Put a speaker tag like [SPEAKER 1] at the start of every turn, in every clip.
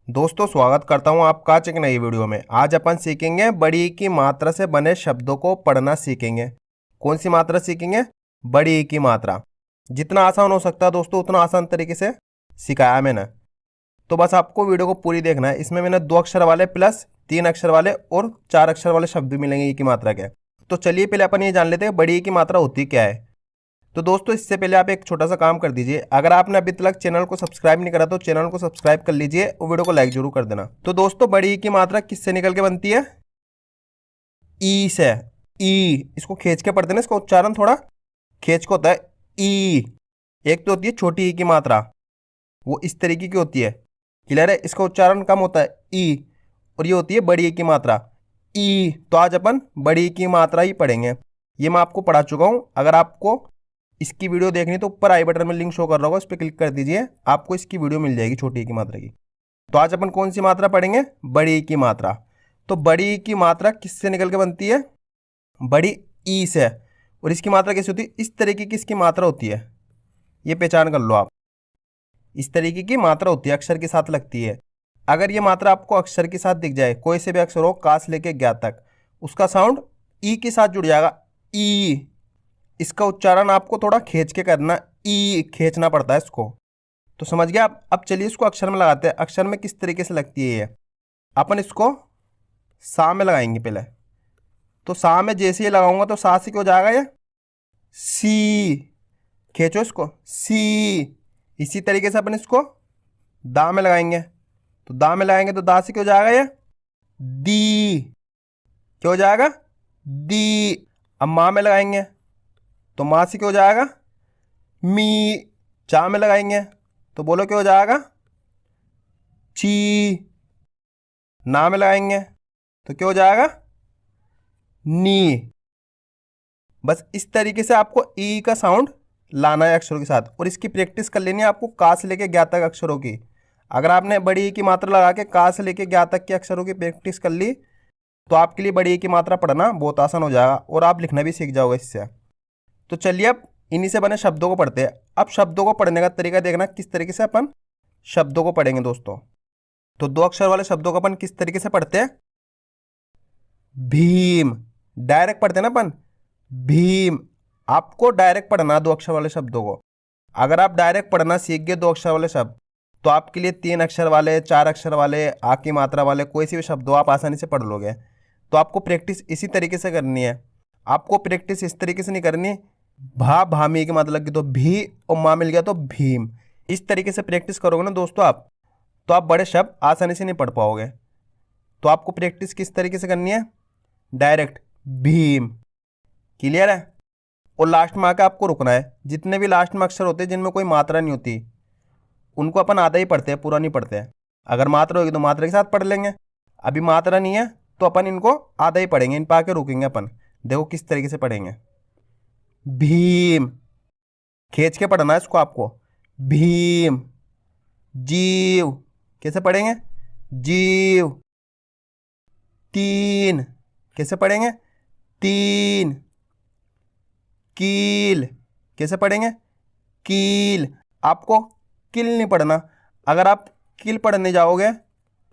[SPEAKER 1] दोस्तों स्वागत करता हूं आपका आज एक नई वीडियो में। आज अपन सीखेंगे बड़ी ई की मात्रा से बने शब्दों को पढ़ना सीखेंगे। कौन सी मात्रा सीखेंगे? बड़ी ई की मात्रा। जितना आसान हो सकता है दोस्तों उतना आसान तरीके से सिखाया मैंने। तो बस आपको वीडियो को पूरी देखना है। इसमें मैंने 2 अक्षर वाले प्लस 3 अक्षर वाले और 4 अक्षर वाले शब्द भी मिलेंगे ई की मात्रा के। तो चलिए पहले अपन ये जान लेते हैं बड़ी ई की मात्रा होती क्या है। तो दोस्तों इससे पहले आप एक छोटा सा काम कर दीजिए। अगर आपने अभी तक चैनल को सब्सक्राइब नहीं करा तो चैनल को सब्सक्राइब कर लीजिए और वीडियो को लाइक जरूर कर देना। तो दोस्तों बड़ी ई की मात्रा किससे निकल के बनती है? ई से। ई, इसको खींच के पढ़ते ना, इसका उच्चारण थोड़ा खींच के होता है। ई। एक तो होती है छोटी ई की मात्रा, वो इस तरीके की होती है, क्लियर है, इसका उच्चारण कम होता है ई। और ये होती है बड़ी ई की मात्रा ई। तो आज अपन बड़ी ई की मात्रा ही पढ़ेंगे। ये मैं आपको पढ़ा चुका हूँ। अगर आपको इसकी वीडियो देखनी तो ऊपर आई बटन में लिंक शो कर रहा होगा, उस पर क्लिक कर दीजिए, आपको इसकी वीडियो मिल जाएगी छोटी ई की मात्रा की। तो आज अपन कौन सी मात्रा पढ़ेंगे? बड़ी ई की मात्रा। तो बड़ी ई की मात्रा किससे निकल के बनती है? बड़ी ई से। और इसकी मात्रा कैसी होती है? इस तरीके की इसकी मात्रा होती है, ये पहचान कर लो आप। इस तरीके की मात्रा होती है, अक्षर के साथ लगती है। अगर ये मात्रा आपको अक्षर के साथ दिख जाए, कोई से भी अक्षर हो, का से लेके ज्ञा तक, उसका साउंड ई के साथ जुड़ जाएगा, ई। इसका उच्चारण आपको थोड़ा खींच के करना, ई खींचना पड़ता है इसको। तो समझ गया आप? अब चलिए इसको अक्षर में लगाते हैं। अक्षर में किस तरीके से लगती है ये? अपन इसको सा में लगाएंगे पहले। तो सा में जैसे ही लगाऊंगा तो सा से क्या हो जाएगा? ये सी। खींचो इसको, सी। इसी तरीके से अपन इसको दा में लगाएंगे। तो दा में लगाएंगे तो दा से क्या हो जाएगा? ये दी। क्या हो जाएगा? दी। अब माँ में लगाएंगे तो माँ से क्या हो जाएगा? मी। चा में लगाएंगे तो बोलो क्या हो जाएगा? ची। ना में लगाएंगे तो क्या हो जाएगा? नी। बस इस तरीके से आपको ई का साउंड लाना है अक्षरों के साथ, और इसकी प्रैक्टिस कर लेनी है आपको का से लेके ज्ञा तक अक्षरों की। अगर आपने बड़ी ई की मात्रा लगा के का से लेके ज्ञा तक के अक्षरों की प्रैक्टिस कर ली तो आपके लिए बड़ी ई की मात्रा पढ़ना बहुत आसान हो जाएगा और आप लिखना भी सीख जाओगे इससे। तो चलिए अब इन्हीं से बने शब्दों को पढ़ते हैं। अब शब्दों को पढ़ने का तरीका देखना किस तरीके से अपन शब्दों को पढ़ेंगे दोस्तों। तो 2 अक्षर वाले शब्दों को अपन किस तरीके से पढ़ते हैं? भीम। डायरेक्ट पढ़ते हैं ना अपन, भीम। आपको डायरेक्ट पढ़ना 2 अक्षर वाले शब्दों को। अगर आप डायरेक्ट पढ़ना सीख गए 2 अक्षर वाले शब्द, तो आपके लिए 3 अक्षर वाले, 4 अक्षर वाले, आ की मात्रा वाले कोई सी भी शब्द हो आप आसानी से पढ़ लोगे। तो आपको प्रैक्टिस इसी तरीके से करनी है। आपको प्रैक्टिस इस तरीके से नहीं करनी भा भामी की मात्रा लगी तो भी और माँ मिल गया तो भीम। इस तरीके से प्रैक्टिस करोगे ना दोस्तों आप, तो आप बड़े शब्द आसानी से नहीं पढ़ पाओगे। तो आपको प्रैक्टिस किस तरीके से करनी है? डायरेक्ट भीम। क्लियर है? और लास्ट में आकर आपको रुकना है। जितने भी लास्ट में अक्षर होते हैं जिनमें कोई मात्रा नहीं होती उनको अपन आधा ही पढ़ते हैं, पूरा नहीं पढ़ते हैं। अगर मात्रा होगी तो मात्रा के साथ पढ़ लेंगे, अभी मात्रा नहीं है तो अपन इनको आधा ही पढ़ेंगे। इन पर आके रुकेंगे अपन। देखो किस तरीके से पढ़ेंगे। भीम। खींच के पढ़ना है इसको आपको। भीम। जीव। कैसे पढ़ेंगे? जीव। तीन। कैसे पढ़ेंगे? तीन। कील। कैसे पढ़ेंगे? कील। आपको किल नहीं पढ़ना। अगर आप किल पढ़ने जाओगे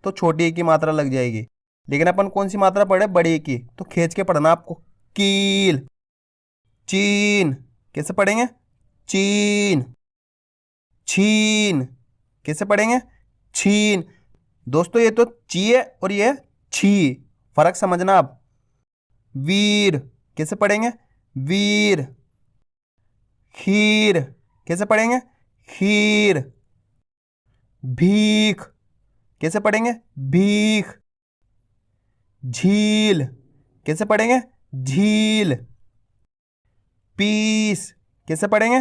[SPEAKER 1] तो छोटी ई की मात्रा लग जाएगी, लेकिन अपन कौन सी मात्रा पढ़े? बड़ी ई की। तो खींच के पढ़ना आपको। कील। चीन। कैसे पढ़ेंगे? चीन। छीन। कैसे पढ़ेंगे? छीन। दोस्तों ये तो ची है और ये छी, फर्क समझना आप। वीर। कैसे पढ़ेंगे? वीर। खीर। कैसे पढ़ेंगे? खीर। भीख। कैसे पढ़ेंगे? भीख। झील। कैसे पढ़ेंगे? झील। पीस। कैसे पढ़ेंगे?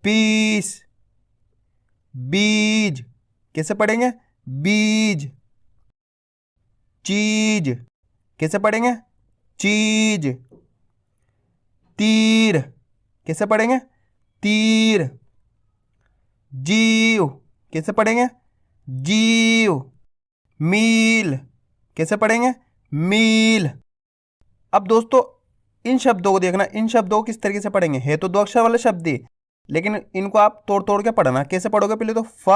[SPEAKER 1] पीस। बीज। कैसे पढ़ेंगे? बीज। चीज। कैसे पढ़ेंगे? चीज। तीर। कैसे पढ़ेंगे? तीर। जीव। कैसे पढ़ेंगे? जीव। मील। कैसे पढ़ेंगे? मील। अब दोस्तों इन शब्दों को देखना, इन शब्दों को किस तरीके से पढ़ेंगे। है तो 2 अक्षर वाले शब्द ही, लेकिन इनको आप तोड़ तोड़ के पढ़ना। कैसे पढ़ोगे? पहले तो फ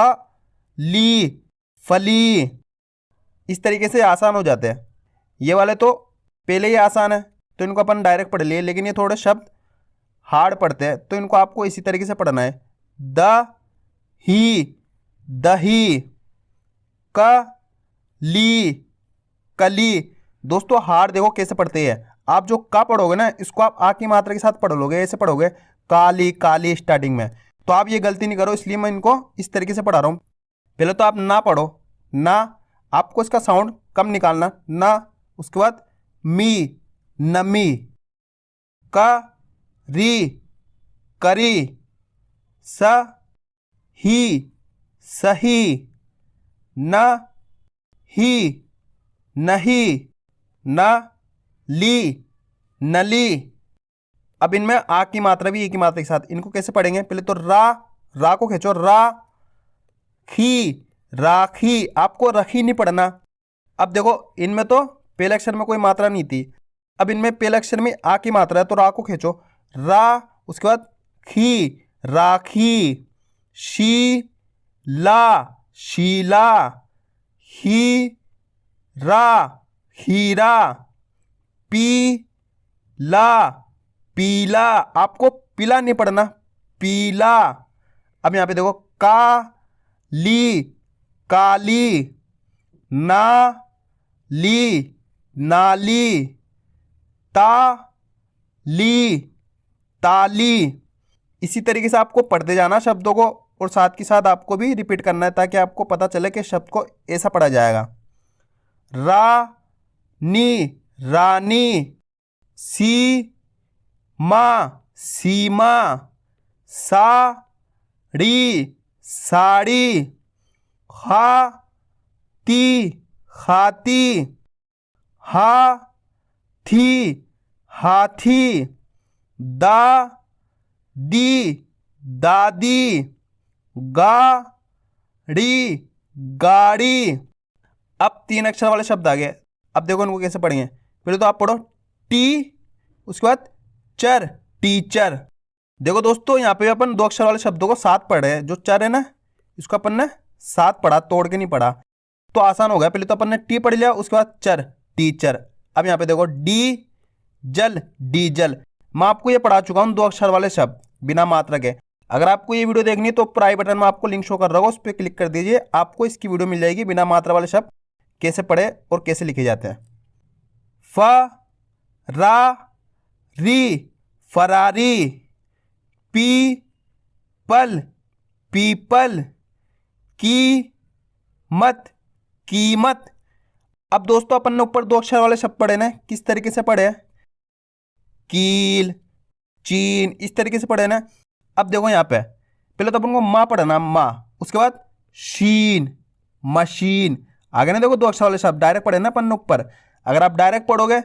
[SPEAKER 1] ली, फली। इस तरीके से आसान हो जाते हैं। ये वाले तो पहले ही आसान है तो इनको अपन डायरेक्ट पढ़ लिए, लेकिन ये थोड़े शब्द हार्ड पढ़ते हैं तो इनको आपको इसी तरीके से पढ़ना है। द ही, दही, क ली, कली। दोस्तों हार्ड देखो कैसे पढ़ते हैं। आप जो का पढ़ोगे ना इसको आप आ की मात्रा के साथ पढ़ लोगे, ऐसे पढ़ोगे काली काली स्टार्टिंग में, तो आप ये गलती नहीं करो, इसलिए मैं इनको इस तरीके से पढ़ा रहा हूँ। पहले तो आप ना पढ़ो, ना आपको इसका साउंड कम निकालना, ना। उसके बाद मी, नमी, का री, करी, स ही, सही, न ही, नहीं, न ली, नली। अब इनमें आ की मात्रा भी ई की मात्रा के साथ, इनको कैसे पढ़ेंगे? पहले तो रा को खींचो, रा खी, राखी। आपको रखी नहीं पढ़ना। अब देखो इनमें तो पहले अक्षर में कोई मात्रा नहीं थी, अब इनमें पहले अक्षर में आ की मात्रा है तो रा को खींचो, रा। उसके बाद खी, राखी, शी ला, शीला, ही रा, हीरा, पी ला, पीला। आपको पीला नहीं पढ़ना, पीला। अब यहां पे देखो का ली, काली, ना ली, नाली, ता ली, ताली। इसी तरीके से आपको पढ़ते जाना शब्दों को, और साथ के साथ आपको भी रिपीट करना है ताकि आपको पता चले कि शब्द को ऐसा पढ़ा जाएगा। रा नी, रानी, सी माँ, सीमा, साड़ी, साड़ी, खाती, खाती, हाथी, हाथी, दादी, दादी, गाड़ी, गाड़ी। अब 3 अक्षर वाले शब्द आ गए। अब देखो इनको कैसे पढ़ेंगे। पहले तो आप पढ़ो टी, उसके बाद चर, टीचर। देखो दोस्तों यहाँ पे अपन 2 अक्षर वाले शब्दों को साथ पढ़ रहे हैं। जो चर है ना इसको अपन ने साथ पढ़ा, तोड़ के नहीं पढ़ा, तो आसान हो गया। पहले तो अपन ने टी पढ़ लिया, उसके बाद चर, टीचर। अब यहाँ पे देखो डी जल, डीजल। मैं आपको ये पढ़ा चुका हूँ 2 अक्षर वाले शब्द बिना मात्रा के। अगर आपको ये वीडियो देखनी है तो ऊपर आई बटन में आपको लिंक शो कर रहा होगा, उस पर क्लिक कर दीजिए, आपको इसकी वीडियो मिल जाएगी बिना मात्रा वाले शब्द कैसे पढ़े और कैसे लिखे जाते हैं। फ रा री, फरारी, पी पल, पीपल, की मत, कीमत। अब दोस्तों अपन ने ऊपर 2 अक्षर वाले शब्द पढ़े ना, किस तरीके से पढ़े? कील, चीन, इस तरीके से पढ़े ना। अब देखो यहाँ पे पहले तो अपन को माँ पढ़ना, माँ। उसके बाद शीन, मशीन। आगे ना देखो 2 अक्षर वाले शब्द डायरेक्ट पढ़े ना अपन ने ऊपर। अगर आप डायरेक्ट पढ़ोगे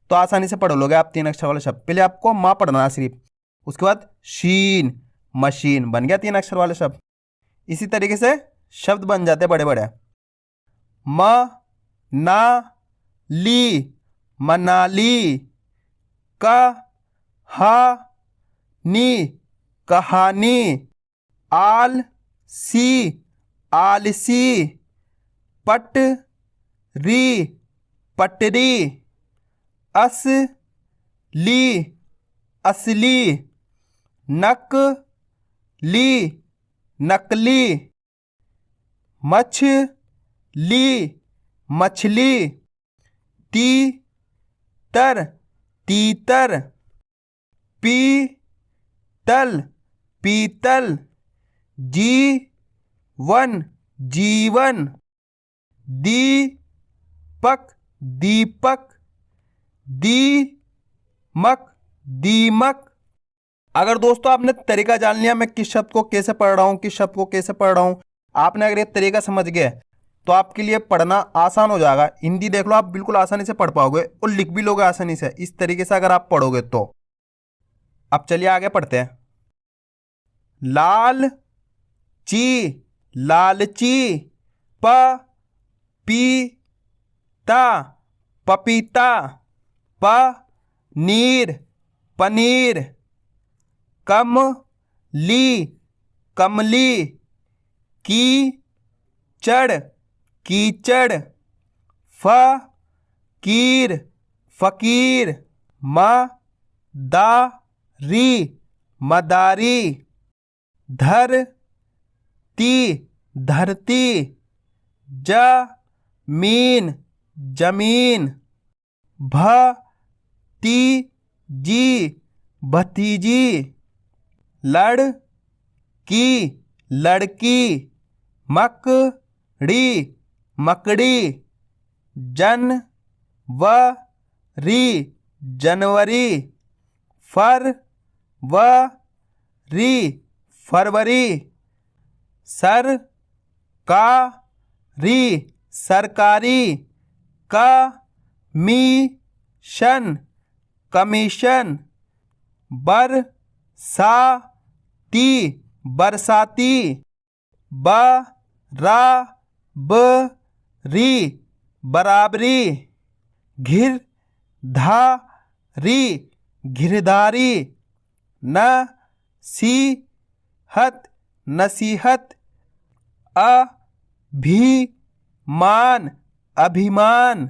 [SPEAKER 1] तो आसानी से पढ़ लोगे आप 3 अक्षर वाले शब्द। पहले आपको माँ पढ़ना सिर्फ, उसके बाद शीन, मशीन, बन गया 3 अक्षर वाले शब्द। इसी तरीके से शब्द बन जाते बड़े बड़े। म ना ली, मनाली, का हा नी, कहानी, आल सी, आलसी, पट री, पटरी, अस ली, असली, नक ली, नकली, मछली, मछली, तीतर, तीतर, पीतल, पीतल, जीवन, जीवन, दीपक, दीपक, दीमक, दीमक। अगर दोस्तों आपने तरीका जान लिया मैं किस शब्द को कैसे पढ़ रहा हूँ, किस शब्द को कैसे पढ़ रहा हूँ, आपने अगर ये तरीका समझ गया तो आपके लिए पढ़ना आसान हो जाएगा। हिंदी देख लो आप बिल्कुल आसानी से पढ़ पाओगे और लिख भी लोगे आसानी से, इस तरीके से अगर आप पढ़ोगे तो। अब चलिए आगे पढ़ते हैं। लाल ची, लालची, प पी ता, पपीता, प नीर, पनीर, कम ली, कमली, की चढ़, कीचड़, कीर फकीर, री मदारी, ती धरती, मीन जमीन, जी भतीजी, की लड़की, मकड़ी, री जनवरी, री फरवरी, री सरकारी, कमीशन, बरसाती, री बराबरी, घिरधारी, नसीहत, अभिमान,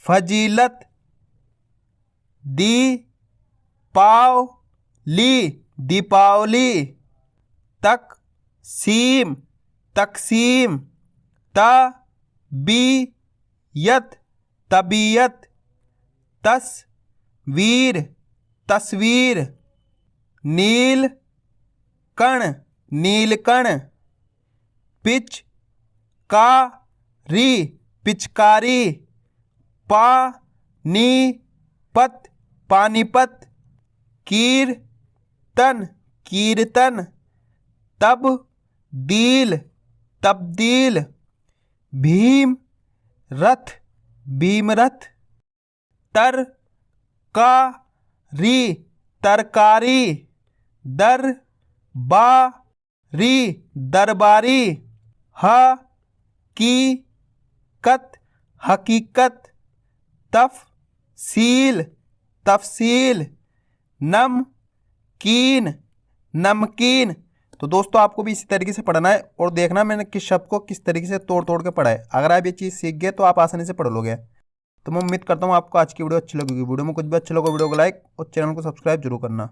[SPEAKER 1] फजीलत, दीपावली, तकसीम, तबीयत, तस्वीर, नीलकण, पिचकारी, पानीपत, कीर्तन, तब्दील, भीमरथ, तरकारी, दरबारी, हकीकत, तफसील, नमकीन। तो दोस्तों आपको भी इसी तरीके से पढ़ना है और देखना मैंने किस शब्द को किस तरीके से तोड़ तोड़ के पढ़ा है। अगर आप ये चीज़ सीख गए तो आप आसानी से पढ़ लोगे। तो मैं उम्मीद करता हूँ आपको आज की वीडियो अच्छी लगेगी। वीडियो में कुछ भी अच्छा लगा वीडियो को लाइक और चैनल को सब्सक्राइब जरूर करना।